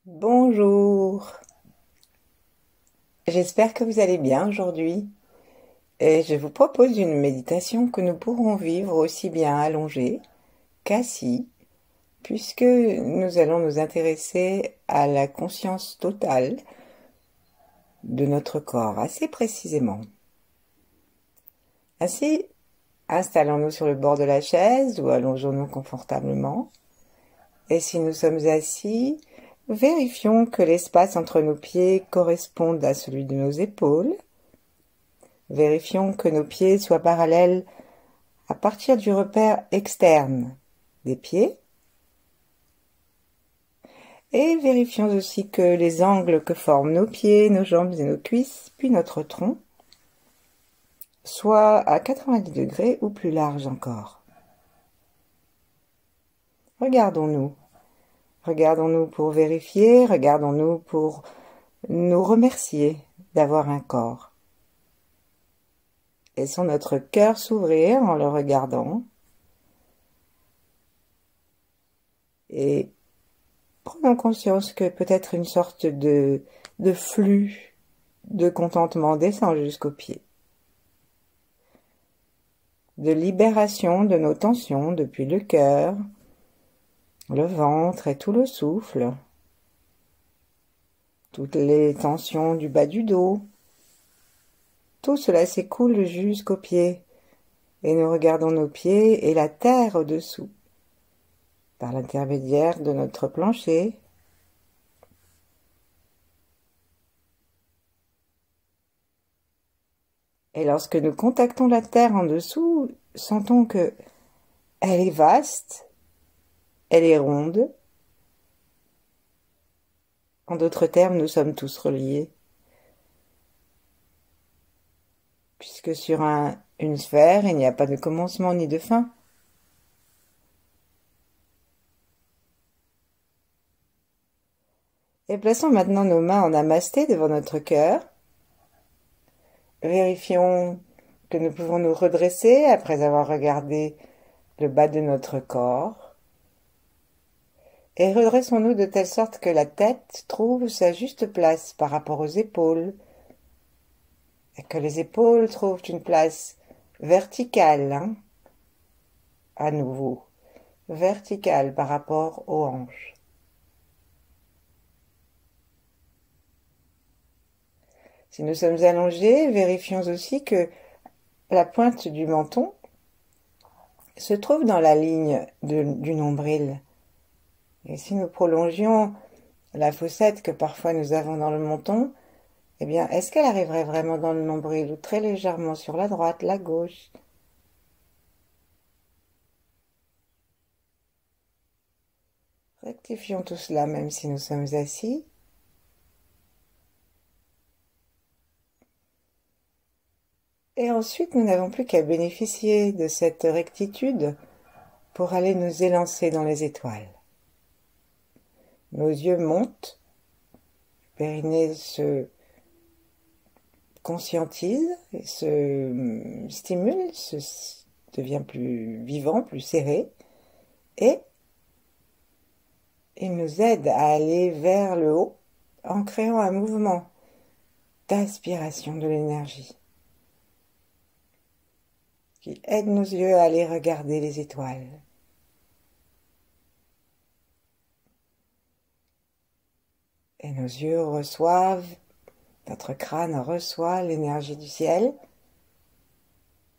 Bonjour, j'espère que vous allez bien aujourd'hui et je vous propose une méditation que nous pourrons vivre aussi bien allongée qu'assis puisque nous allons nous intéresser à la conscience totale de notre corps assez précisément. Ainsi, installons-nous sur le bord de la chaise ou allongeons-nous confortablement et si nous sommes assis, vérifions que l'espace entre nos pieds corresponde à celui de nos épaules. Vérifions que nos pieds soient parallèles à partir du repère externe des pieds. Et vérifions aussi que les angles que forment nos pieds, nos jambes et nos cuisses, puis notre tronc, soient à 90 degrés ou plus larges encore. Regardons-nous. Regardons-nous pour vérifier, regardons-nous pour nous remercier d'avoir un corps. Laissons notre cœur s'ouvrir en le regardant. Et prenons conscience que peut-être une sorte de flux de contentement descend jusqu'aux pieds. De libération de nos tensions depuis le cœur, le ventre et tout le souffle. Toutes les tensions du bas du dos. Tout cela s'écoule jusqu'aux pieds. Et nous regardons nos pieds et la terre au-dessous, par l'intermédiaire de notre plancher. Et lorsque nous contactons la terre en dessous, sentons que elle est vaste, elle est ronde. En d'autres termes, nous sommes tous reliés. Puisque sur une sphère, il n'y a pas de commencement ni de fin. Et plaçons maintenant nos mains en namasté devant notre cœur. Vérifions que nous pouvons nous redresser après avoir regardé le bas de notre corps. Et redressons-nous de telle sorte que la tête trouve sa juste place par rapport aux épaules. Et que les épaules trouvent une place verticale, à nouveau, verticale par rapport aux hanches. Si nous sommes allongés, vérifions aussi que la pointe du menton se trouve dans la ligne du nombril. Et si nous prolongions la fossette que parfois nous avons dans le menton, eh bien, est-ce qu'elle arriverait vraiment dans le nombril ou très légèrement sur la droite, la gauche? Rectifions tout cela même si nous sommes assis. Et ensuite, nous n'avons plus qu'à bénéficier de cette rectitude pour aller nous élancer dans les étoiles. Nos yeux montent, le périnée se conscientise, et se stimule, devient plus vivant, plus serré, et il nous aide à aller vers le haut en créant un mouvement d'aspiration de l'énergie qui aide nos yeux à aller regarder les étoiles. Et nos yeux reçoivent, notre crâne reçoit l'énergie du ciel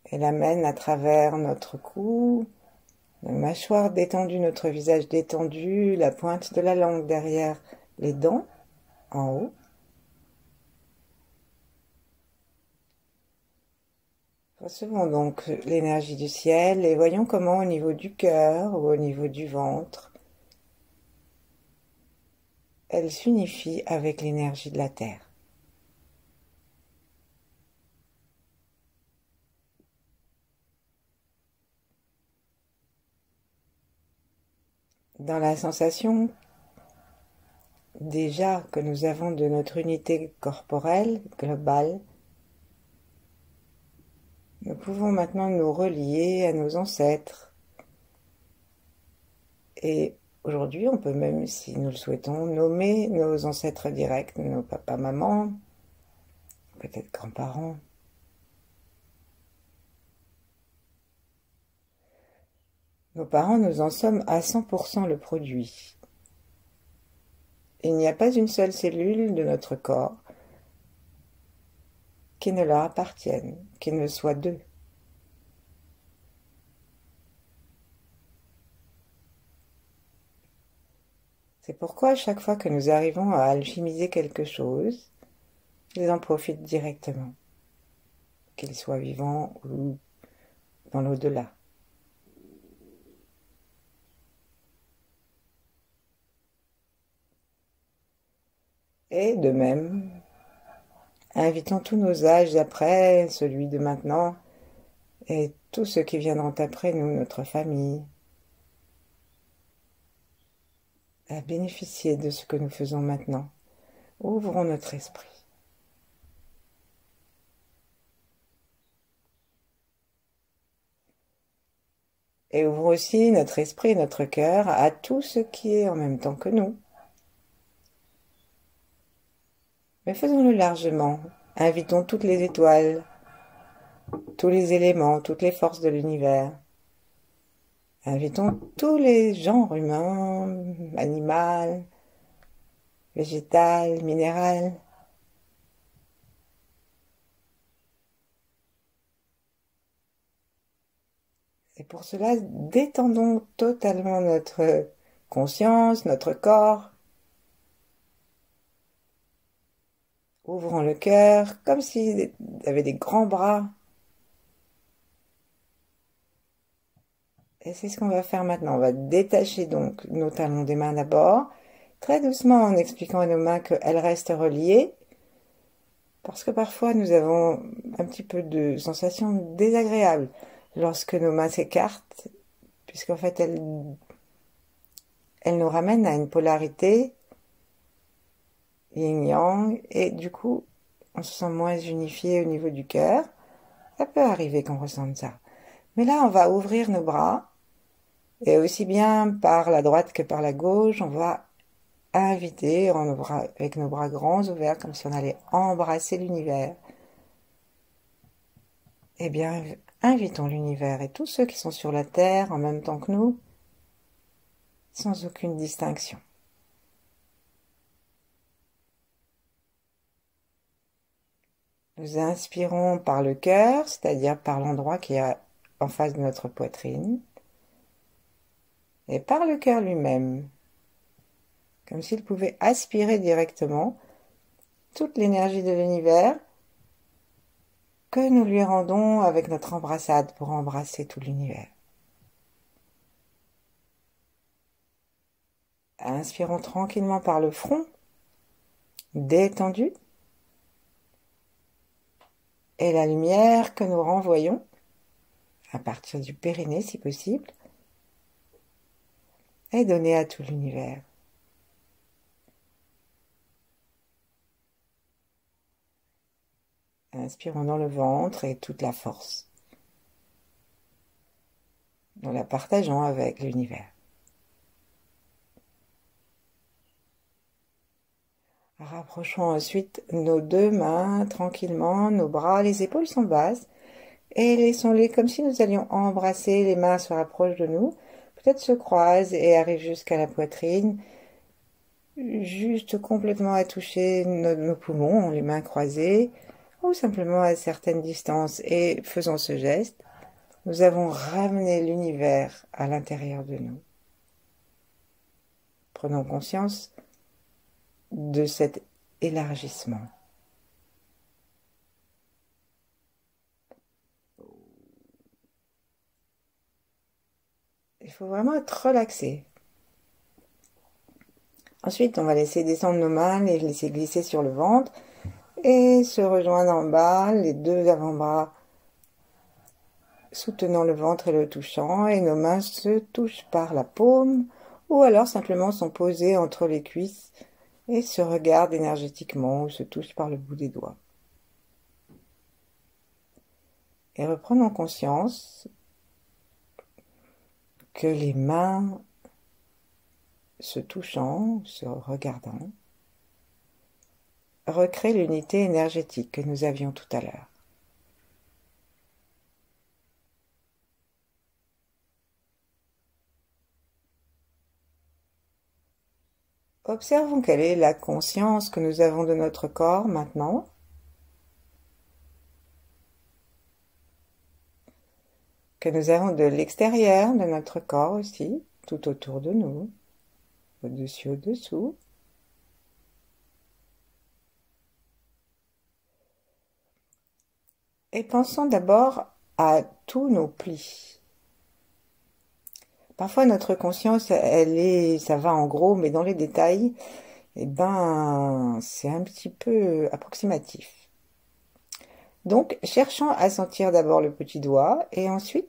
et l'amène à travers notre cou, la mâchoire détendue, notre visage détendu, la pointe de la langue derrière les dents, en haut. Recevons donc l'énergie du ciel et voyons comment au niveau du cœur ou au niveau du ventre, elle s'unifie avec l'énergie de la terre. Dans la sensation déjà que nous avons de notre unité corporelle globale, nous pouvons maintenant nous relier à nos ancêtres et Aujourd'hui, on peut même, si nous le souhaitons, nommer nos ancêtres directs, nos papas, mamans, peut-être grands-parents. Nos parents, nous en sommes à 100% le produit. Il n'y a pas une seule cellule de notre corps qui ne leur appartienne, qui ne soit d'eux. C'est pourquoi à chaque fois que nous arrivons à alchimiser quelque chose, ils en profitent directement, qu'ils soient vivants ou dans l'au-delà. Et de même, invitons tous nos âges après, celui de maintenant, et tous ceux qui viendront après nous, notre famille, à bénéficier de ce que nous faisons maintenant. Ouvrons notre esprit. Et ouvrons aussi notre esprit et notre cœur à tout ce qui est en même temps que nous. Mais faisons-le largement. Invitons toutes les étoiles, tous les éléments, toutes les forces de l'univers. Invitons tous les genres humains, animal, végétal, minéral. Et pour cela, détendons totalement notre conscience, notre corps. Ouvrons le cœur comme s'il avait des grands bras. Et c'est ce qu'on va faire maintenant. On va détacher donc nos talons des mains d'abord, très doucement en expliquant à nos mains qu'elles restent reliées, parce que parfois nous avons un petit peu de sensation désagréable lorsque nos mains s'écartent, puisqu'en fait elles nous ramènent à une polarité yin-yang, et du coup on se sent moins unifié au niveau du cœur. Ça peut arriver qu'on ressente ça. Mais là, on va ouvrir nos bras, et aussi bien par la droite que par la gauche, on va inviter avec nos bras grands ouverts, comme si on allait embrasser l'univers. Eh bien, invitons l'univers et tous ceux qui sont sur la Terre en même temps que nous, sans aucune distinction. Nous inspirons par le cœur, c'est-à-dire par l'endroit qui est en face de notre poitrine, et par le cœur lui-même, comme s'il pouvait aspirer directement toute l'énergie de l'univers que nous lui rendons avec notre embrassade pour embrasser tout l'univers. Inspirons tranquillement par le front, détendu, et la lumière que nous renvoyons, à partir du périnée si possible, est donnée à tout l'univers. Inspirons dans le ventre et toute la force. Nous la partageons avec l'univers. Rapprochons ensuite nos deux mains tranquillement, nos bras, les épaules sont basses, et laissons-les comme si nous allions embrasser, les mains se rapprochent de nous, peut-être se croisent et arrivent jusqu'à la poitrine, juste complètement à toucher nos poumons, les mains croisées, ou simplement à certaines distances. Et faisant ce geste, nous avons ramené l'univers à l'intérieur de nous. Prenons conscience de cet élargissement. Il faut vraiment être relaxé. Ensuite, on va laisser descendre nos mains, les laisser glisser sur le ventre et se rejoindre en bas, les deux avant-bras soutenant le ventre et le touchant, et nos mains se touchent par la paume ou alors simplement sont posées entre les cuisses et se regardent énergétiquement ou se touchent par le bout des doigts. Et reprenons conscience que les mains se touchant, se regardant, recrée l'unité énergétique que nous avions tout à l'heure. Observons quelle est la conscience que nous avons de notre corps maintenant. Que nous avons de l'extérieur de notre corps aussi, tout autour de nous, au-dessus, au-dessous. Et pensons d'abord à tous nos plis. Parfois notre conscience, ça va en gros, mais dans les détails, c'est un petit peu approximatif. Donc, cherchons à sentir d'abord le petit doigt et ensuite,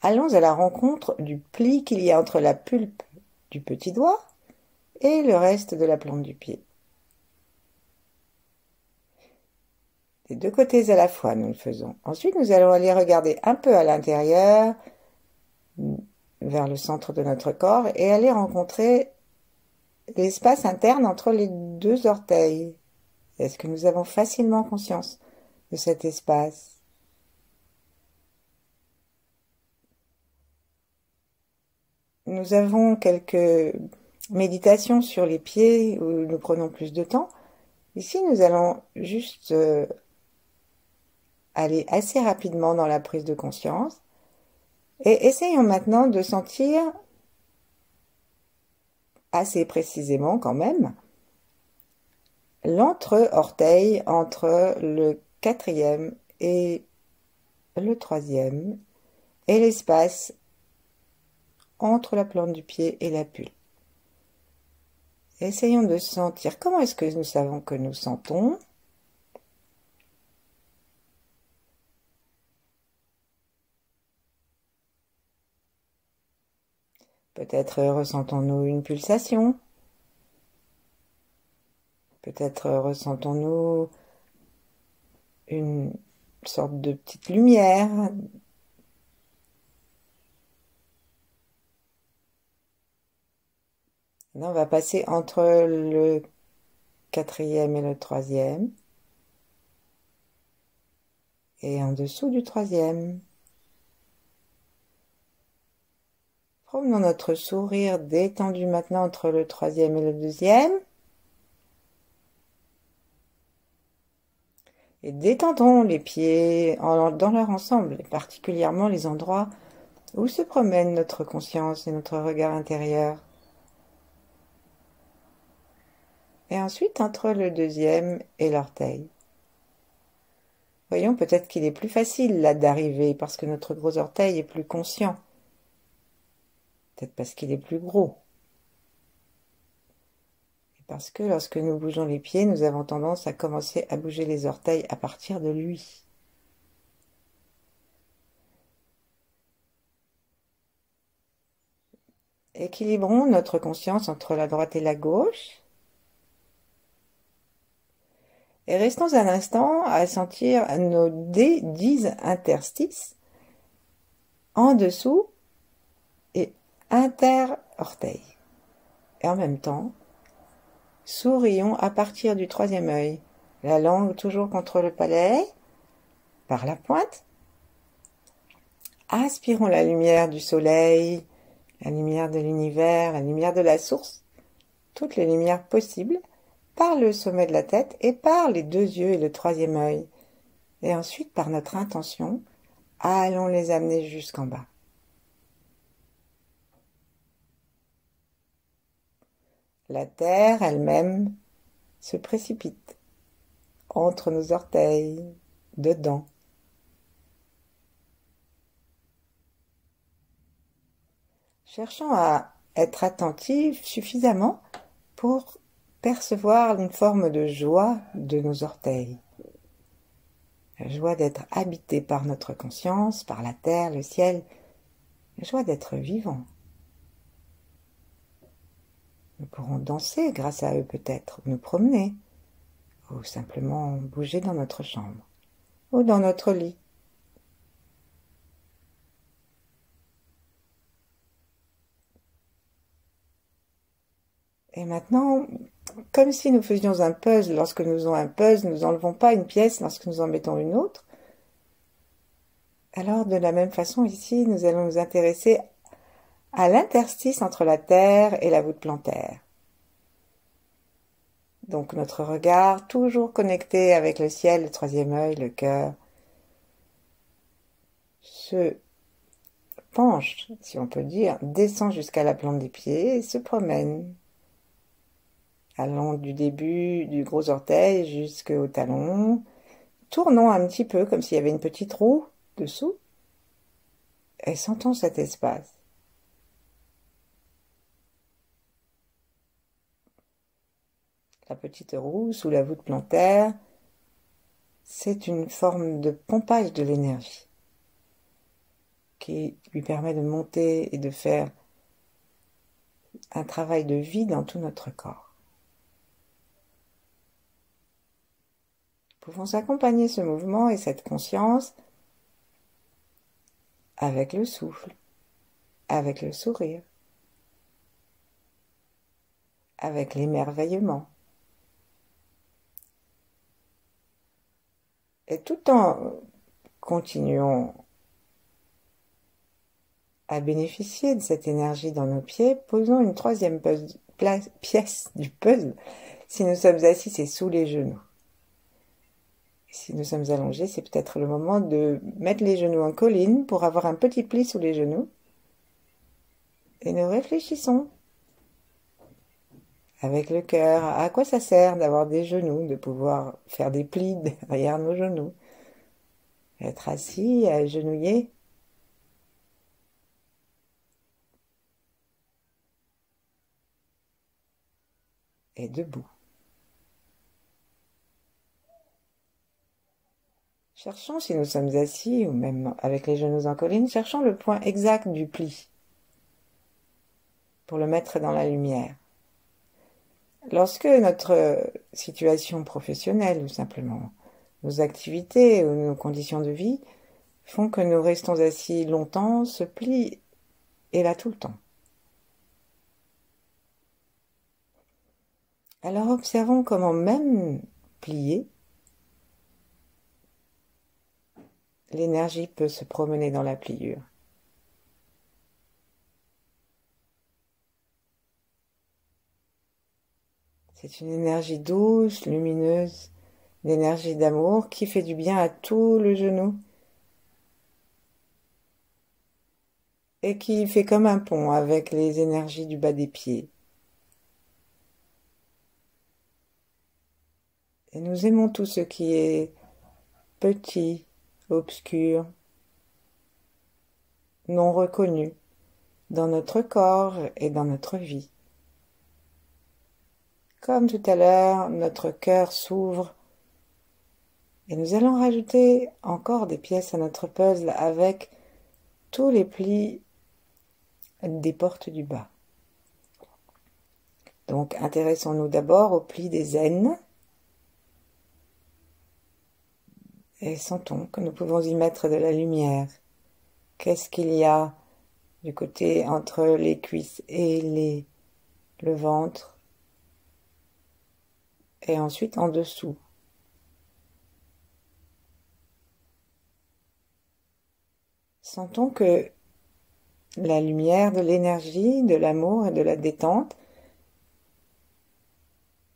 allons à la rencontre du pli qu'il y a entre la pulpe du petit doigt et le reste de la plante du pied. Des deux côtés à la fois, nous le faisons. Ensuite, nous allons aller regarder un peu à l'intérieur, vers le centre de notre corps, et aller rencontrer l'espace interne entre les deux orteils. Est-ce que nous avons facilement conscience de cet espace? Nous avons quelques méditations sur les pieds où nous prenons plus de temps. Ici, nous allons juste aller assez rapidement dans la prise de conscience. Et essayons maintenant de sentir assez précisément quand même l'entre-orteil entre le 4e et le 3e et l'espace entre la plante du pied et la pulpe. Essayons de sentir comment est-ce que nous savons que nous sentons. Peut-être ressentons-nous une pulsation. Peut-être ressentons-nous une sorte de petite lumière. Là, on va passer entre le 4e et le 3e. Et en dessous du 3e. Promenons notre sourire détendu maintenant entre le 3e et le 2e. Et détendons les pieds dans leur ensemble, et particulièrement les endroits où se promène notre conscience et notre regard intérieur. Et ensuite entre le 2e et l'orteil. Voyons, peut-être qu'il est plus facile là d'arriver parce que notre gros orteil est plus conscient. Peut-être parce qu'il est plus gros. Et parce que lorsque nous bougeons les pieds, nous avons tendance à commencer à bouger les orteils à partir de lui. Équilibrons notre conscience entre la droite et la gauche. Et restons un instant à sentir nos 10 interstices en dessous et inter-orteil. Et en même temps, sourions à partir du 3e œil, la langue toujours contre le palais, par la pointe. Aspirons la lumière du soleil, la lumière de l'univers, la lumière de la source, toutes les lumières possibles, par le sommet de la tête et par les 2 yeux et le 3e œil. Et ensuite, par notre intention, allons les amener jusqu'en bas. La terre elle-même se précipite entre nos orteils, dedans. Cherchons à être attentifs suffisamment pour percevoir une forme de joie de nos orteils. La joie d'être habité par notre conscience, par la terre, le ciel, la joie d'être vivant. Nous pourrons danser grâce à eux peut-être, nous promener, ou simplement bouger dans notre chambre, ou dans notre lit. Et maintenant, comme si nous faisions un puzzle, lorsque nous faisons un puzzle, nous n'enlevons pas une pièce lorsque nous en mettons une autre. Alors, de la même façon, ici, nous allons nous intéresser à l'interstice entre la Terre et la voûte plantaire. Donc, notre regard, toujours connecté avec le ciel, le troisième œil, le cœur, se penche, si on peut dire, descend jusqu'à la plante des pieds et se promène, allant du début du gros orteil jusqu'au talon, tournons un petit peu comme s'il y avait une petite roue dessous, et sentons cet espace. La petite roue sous la voûte plantaire, c'est une forme de pompage de l'énergie qui lui permet de monter et de faire un travail de vie dans tout notre corps. Nous pouvons accompagner ce mouvement et cette conscience avec le souffle, avec le sourire, avec l'émerveillement. Et tout en continuant à bénéficier de cette énergie dans nos pieds, posons une troisième pièce du puzzle. Si nous sommes assis, c'est sous les genoux. Si nous sommes allongés, c'est peut-être le moment de mettre les genoux en colline pour avoir un petit pli sous les genoux. Et nous réfléchissons avec le cœur à quoi ça sert d'avoir des genoux, de pouvoir faire des plis derrière nos genoux. Être assis, agenouillé. Et debout. Cherchons, si nous sommes assis, ou même avec les genoux en colline, cherchons le point exact du pli pour le mettre dans la lumière. Lorsque notre situation professionnelle, ou simplement nos activités ou nos conditions de vie, font que nous restons assis longtemps, ce pli est là tout le temps. Alors observons comment même plié, l'énergie peut se promener dans la pliure. C'est une énergie douce, lumineuse, une énergie d'amour qui fait du bien à tout le genou et qui fait comme un pont avec les énergies du bas des pieds. Et nous aimons tout ce qui est petit, obscur, non reconnu dans notre corps et dans notre vie. Comme tout à l'heure, notre cœur s'ouvre et nous allons rajouter encore des pièces à notre puzzle avec tous les plis des portes du bas. Donc intéressons-nous d'abord aux plis des aines et sentons que nous pouvons y mettre de la lumière. Qu'est-ce qu'il y a du côté entre les cuisses et le ventre et ensuite en dessous. Sentons que la lumière de l'énergie, de l'amour et de la détente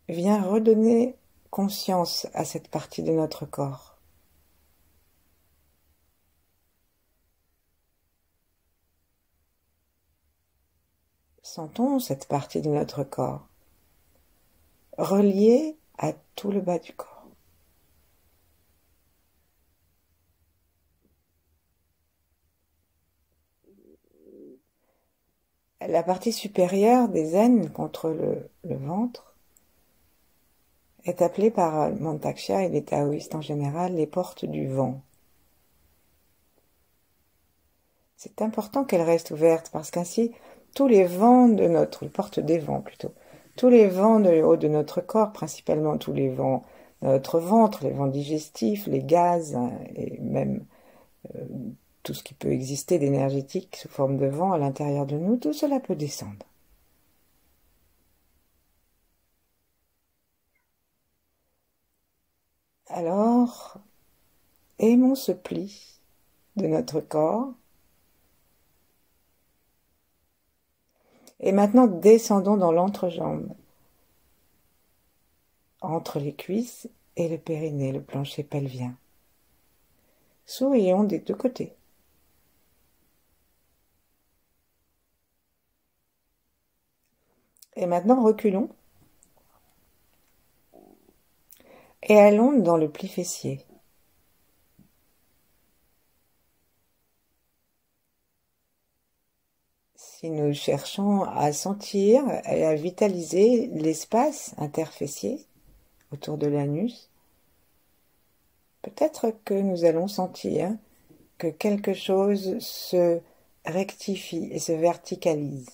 vient redonner conscience à cette partie de notre corps. Sentons cette partie de notre corps reliée à tout le bas du corps. La partie supérieure des aines contre le ventre est appelée par Mantaksha et les taoïstes en général les portes du vent. C'est important qu'elles restent ouvertes parce qu'ainsi tous les vents de les portes des vents plutôt, tous les vents de haut de notre corps, principalement tous les vents de notre ventre, les vents digestifs, les gaz et même tout ce qui peut exister d'énergétique sous forme de vent à l'intérieur de nous, tout cela peut descendre. ventre, aimons ce pli de notre corps. Et maintenant, descendons dans l'entrejambe, entre les cuisses et le périnée, le plancher pelvien. Sourions des deux côtés. Et maintenant, reculons et allons dans le pli fessier. Si nous cherchons à sentir et à vitaliser l'espace interfessier autour de l'anus, peut-être que nous allons sentir que quelque chose se rectifie et se verticalise.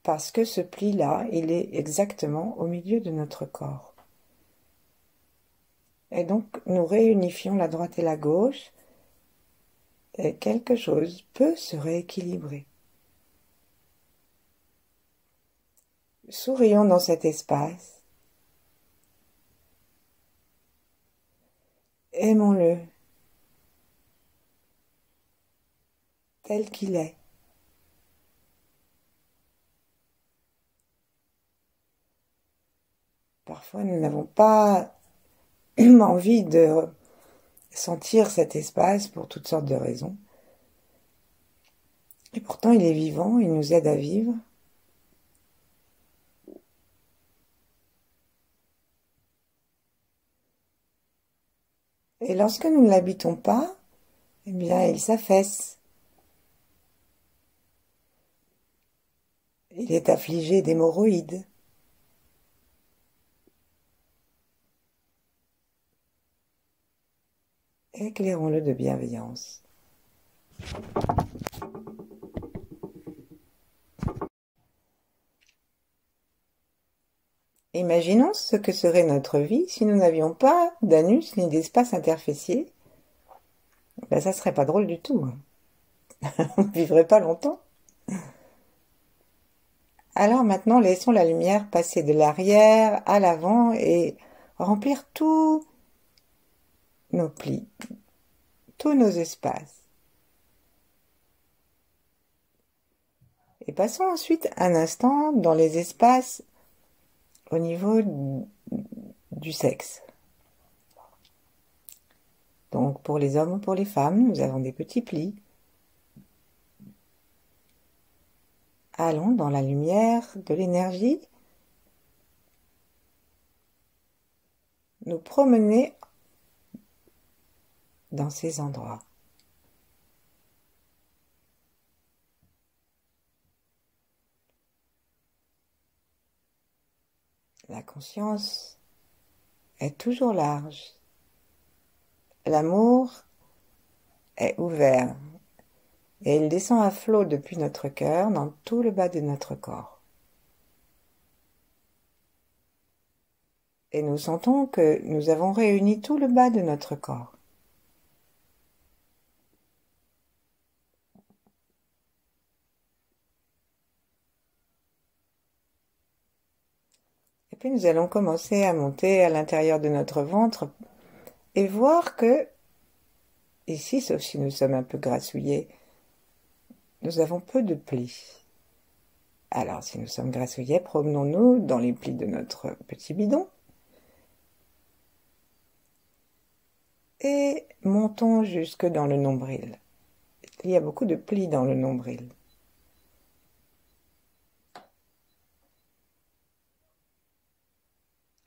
Parce que ce pli-là, il est exactement au milieu de notre corps. Et donc, nous réunifions la droite et la gauche, et quelque chose peut se rééquilibrer. Sourions dans cet espace. Aimons-le tel qu'il est. Parfois, nous n'avons pas envie de sentir cet espace pour toutes sortes de raisons. Et pourtant, il est vivant, il nous aide à vivre. Et lorsque nous ne l'habitons pas, eh bien, il s'affaisse. Il est affligé d'hémorroïdes. Éclairons-le de bienveillance. Imaginons ce que serait notre vie si nous n'avions pas d'anus ni d'espace interfessier. Ben, ça serait pas drôle du tout. On ne vivrait pas longtemps. Alors maintenant, laissons la lumière passer de l'arrière à l'avant et remplir tous nos plis, tous nos espaces. Et passons ensuite un instant dans les espaces au niveau du sexe. Donc pour les hommes ou pour les femmes, nous avons des petits plis. Allons dans la lumière de l'énergie, nous promener dans ces endroits. La conscience est toujours large. L'amour est ouvert et il descend à flot depuis notre cœur dans tout le bas de notre corps. Et nous sentons que nous avons réuni tout le bas de notre corps. Et puis nous allons commencer à monter à l'intérieur de notre ventre et voir que, ici, sauf si nous sommes un peu grassouillés, nous avons peu de plis. Alors, si nous sommes grassouillés, promenons-nous dans les plis de notre petit bidon et montons jusque dans le nombril. Il y a beaucoup de plis dans le nombril.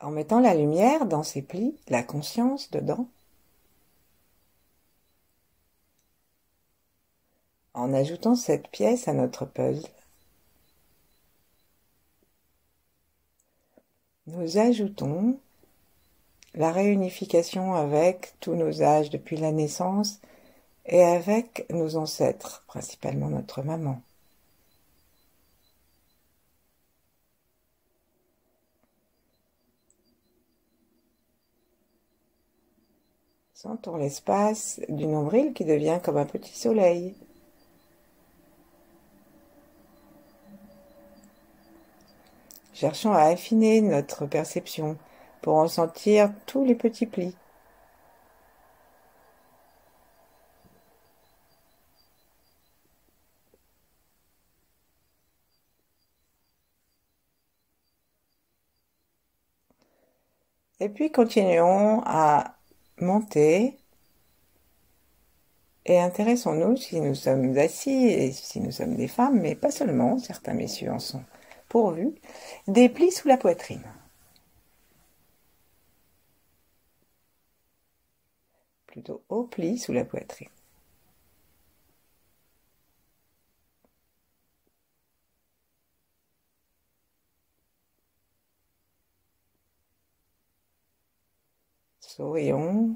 En mettant la lumière dans ces plis, la conscience dedans, en ajoutant cette pièce à notre puzzle, nous ajoutons la réunification avec tous nos âges depuis la naissance et avec nos ancêtres, principalement notre maman. Sentons l'espace du nombril qui devient comme un petit soleil. Cherchons à affiner notre perception pour en sentir tous les petits plis. Et puis continuons à monter et intéressons-nous si nous sommes assis et si nous sommes des femmes, mais pas seulement, certains messieurs en sont pourvus, des plis sous la poitrine. Plutôt hauts plis sous la poitrine. Sourions.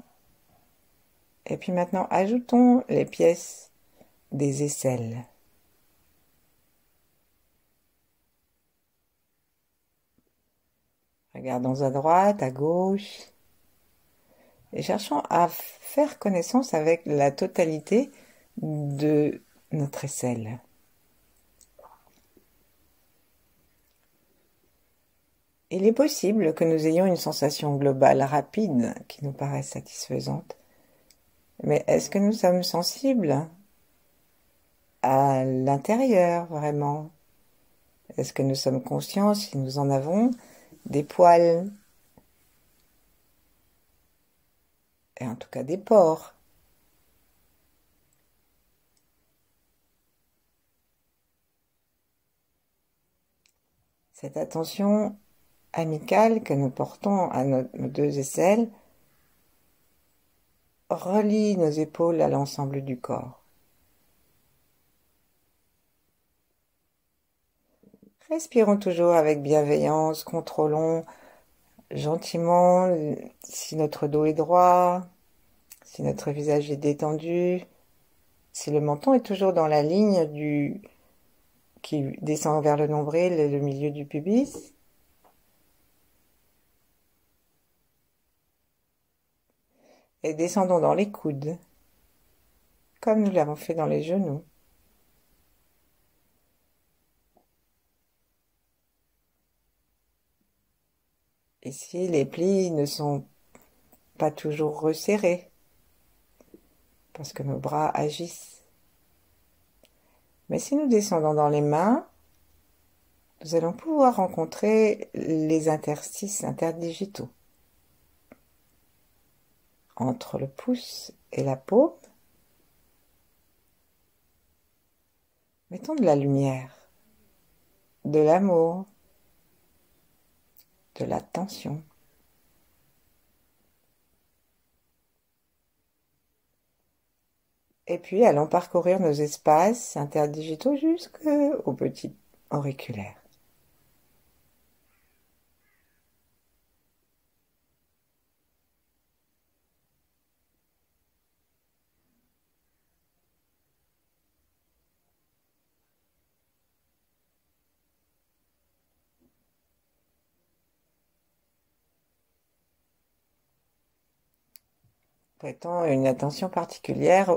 Et puis maintenant, ajoutons les pièces des aisselles. Regardons à droite, à gauche, et cherchons à faire connaissance avec la totalité de notre aisselle. Il est possible que nous ayons une sensation globale rapide qui nous paraisse satisfaisante, mais est-ce que nous sommes sensibles à l'intérieur vraiment? Est-ce que nous sommes conscients si nous en avons des poils et en tout cas des pores? Cette attention amicale que nous portons à nos deux aisselles relie nos épaules à l'ensemble du corps. Respirons toujours avec bienveillance, contrôlons gentiment si notre dos est droit, si notre visage est détendu, si le menton est toujours dans la ligne qui descend vers le nombril et le milieu du pubis. Et descendons dans les coudes, comme nous l'avons fait dans les genoux. Ici, les plis ne sont pas toujours resserrés, parce que nos bras agissent. Mais si nous descendons dans les mains, nous allons pouvoir rencontrer les interstices interdigitaux. Entre le pouce et la paume, mettons de la lumière, de l'amour, de l'attention. Et puis allons parcourir nos espaces interdigitaux jusqu'au petit auriculaire. Prêtons une attention particulière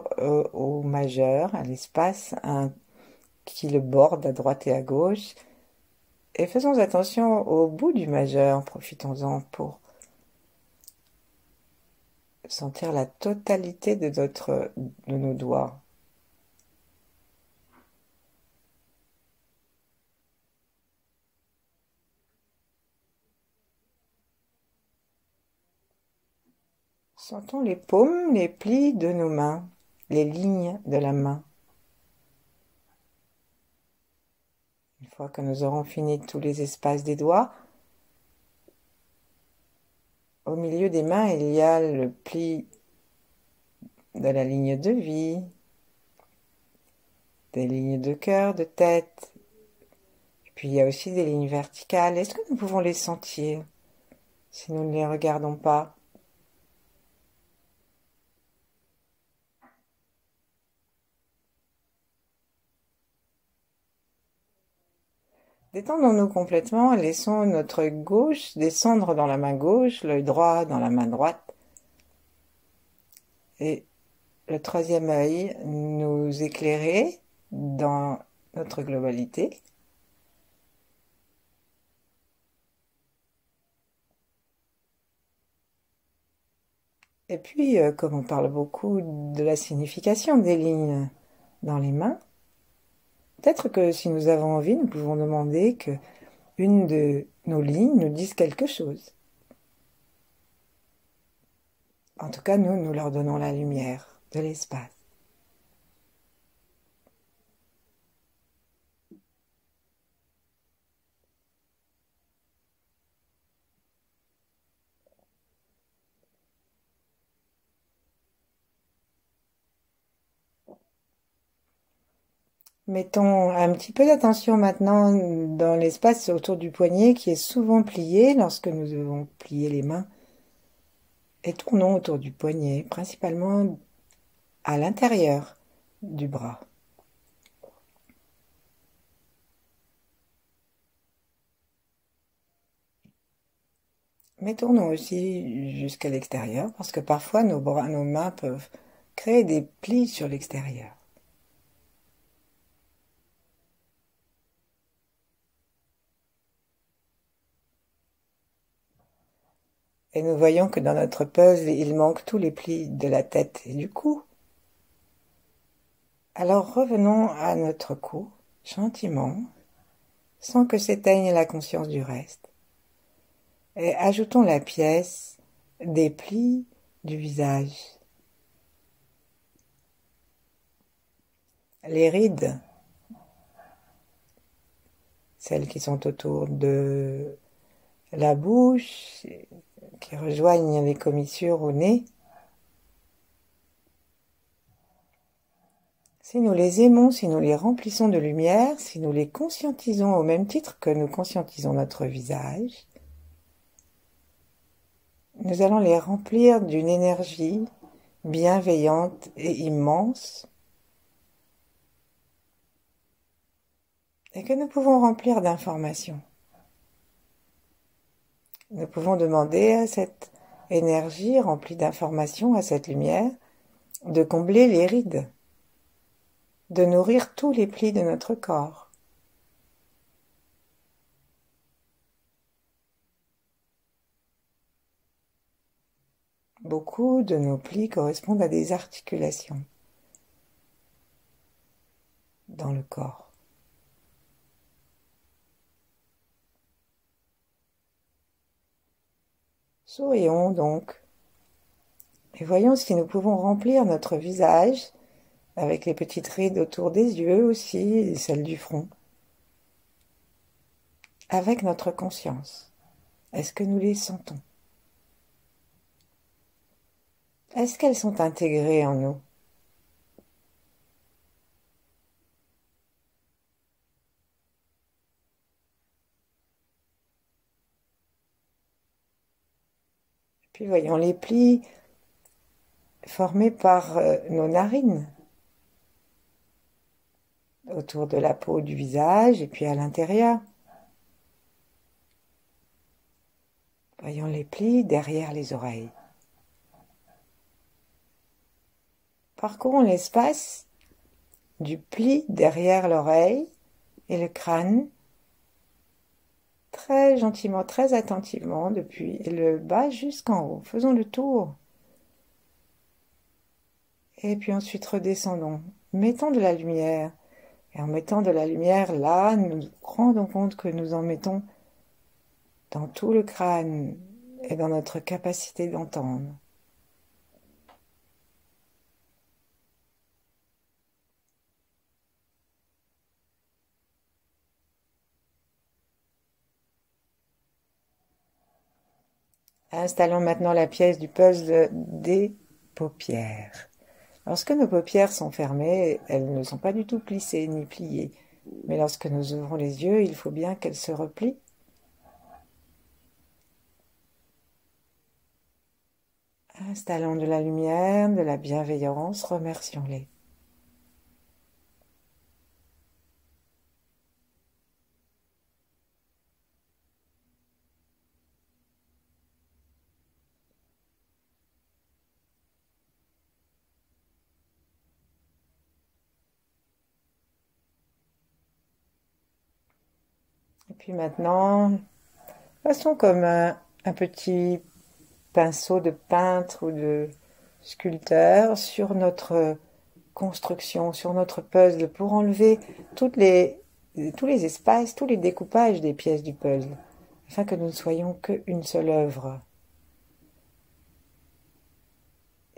au majeur, à l'espace qui le borde à droite et à gauche. Et faisons attention au bout du majeur, profitons-en pour sentir la totalité de nos doigts. Sentons les paumes, les plis de nos mains, les lignes de la main. Une fois que nous aurons fini tous les espaces des doigts, au milieu des mains, il y a le pli de la ligne de vie, des lignes de cœur, de tête. Et puis il y a aussi des lignes verticales. Est-ce que nous pouvons les sentir si nous ne les regardons pas? Détendons-nous complètement, laissons notre gauche descendre dans la main gauche, l'œil droit dans la main droite, et le troisième œil nous éclairer dans notre globalité. Et puis, comme on parle beaucoup de la signification des lignes dans les mains, peut-être que si nous avons envie, nous pouvons demander que une de nos lignes nous dise quelque chose. En tout cas, nous leur donnons la lumière de l'espace. Mettons un petit peu d'attention maintenant dans l'espace autour du poignet qui est souvent plié lorsque nous devons plier les mains. Et tournons autour du poignet, principalement à l'intérieur du bras. Mais tournons aussi jusqu'à l'extérieur parce que parfois nos bras, nos mains peuvent créer des plis sur l'extérieur. Et nous voyons que dans notre puzzle, il manque tous les plis de la tête et du cou. Alors revenons à notre cou, gentiment, sans que s'éteigne la conscience du reste. Et ajoutons la pièce des plis du visage. Les rides, celles qui sont autour de la bouche, qui rejoignent les commissures au nez. Si nous les aimons, si nous les remplissons de lumière, si nous les conscientisons au même titre que nous conscientisons notre visage, nous allons les remplir d'une énergie bienveillante et immense, et que nous pouvons remplir d'informations. Nous pouvons demander à cette énergie remplie d'informations, à cette lumière, de combler les rides, de nourrir tous les plis de notre corps. Beaucoup de nos plis correspondent à des articulations dans le corps. Sourions donc et voyons si nous pouvons remplir notre visage avec les petites rides autour des yeux aussi et celles du front, avec notre conscience. Est-ce que nous les sentons? Est-ce qu'elles sont intégrées en nous? Puis voyons les plis formés par nos narines, autour de la peau du visage et puis à l'intérieur. Voyons les plis derrière les oreilles. Parcourons l'espace du pli derrière l'oreille et le crâne, très gentiment, très attentivement, depuis le bas jusqu'en haut. Faisons le tour. Et puis ensuite redescendons. Mettons de la lumière. Et en mettant de la lumière là, nous nous rendons compte que nous en mettons dans tout le crâne et dans notre capacité d'entendre. Installons maintenant la pièce du puzzle des paupières. Lorsque nos paupières sont fermées, elles ne sont pas du tout plissées ni pliées. Mais lorsque nous ouvrons les yeux, il faut bien qu'elles se replient. Installons de la lumière, de la bienveillance, remercions-les. Et puis maintenant, façons comme un petit pinceau de peintre ou de sculpteur sur notre construction, sur notre puzzle, pour enlever tous les espaces, tous les découpages des pièces du puzzle, afin que nous ne soyons qu'une seule œuvre.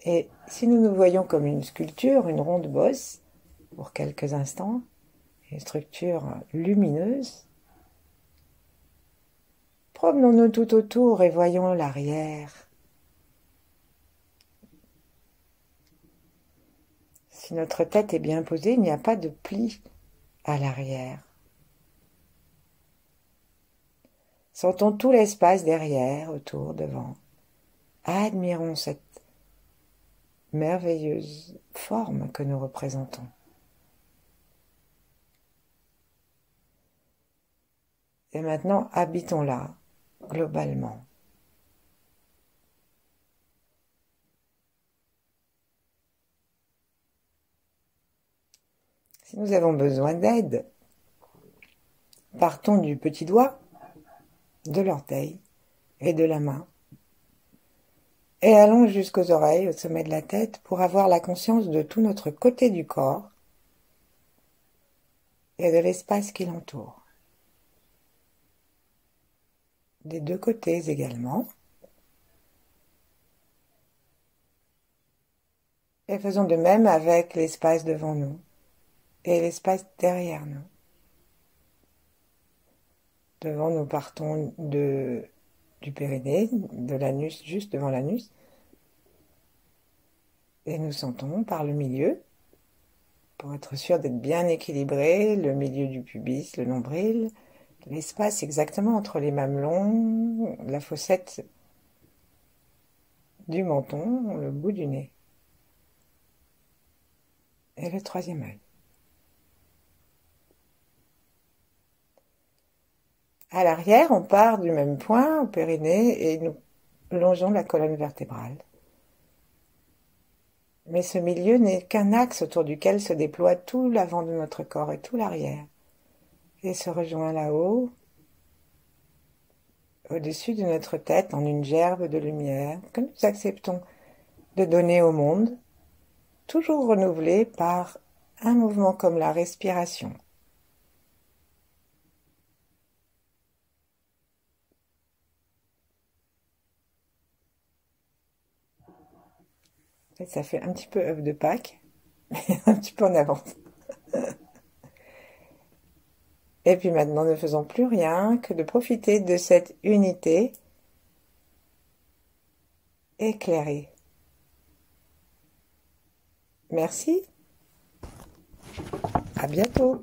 Et si nous nous voyons comme une sculpture, une ronde bosse, pour quelques instants, une structure lumineuse, promenons-nous tout autour et voyons l'arrière. Si notre tête est bien posée, il n'y a pas de pli à l'arrière. Sentons tout l'espace derrière, autour, devant. Admirons cette merveilleuse forme que nous représentons. Et maintenant, habitons-la globalement. Si nous avons besoin d'aide, partons du petit doigt, de l'orteil et de la main, et allons jusqu'aux oreilles, au sommet de la tête, pour avoir la conscience de tout notre côté du corps et de l'espace qui l'entoure. Des deux côtés également. Et faisons de même avec l'espace devant nous et l'espace derrière nous. Devant nous partons du périnée, de l'anus, juste devant l'anus, et nous sentons par le milieu, pour être sûr d'être bien équilibré, le milieu du pubis, le nombril, l'espace exactement entre les mamelons, la fossette du menton, le bout du nez. Et le troisième œil. À l'arrière, on part du même point, au périnée, et nous longeons la colonne vertébrale. Mais ce milieu n'est qu'un axe autour duquel se déploie tout l'avant de notre corps et tout l'arrière, et se rejoint là-haut, au-dessus de notre tête, en une gerbe de lumière que nous acceptons de donner au monde, toujours renouvelée par un mouvement comme la respiration. Et ça fait un petit peu œuf de Pâques, mais un petit peu en avance. Et puis maintenant, ne faisons plus rien que de profiter de cette unité éclairée. Merci. À bientôt.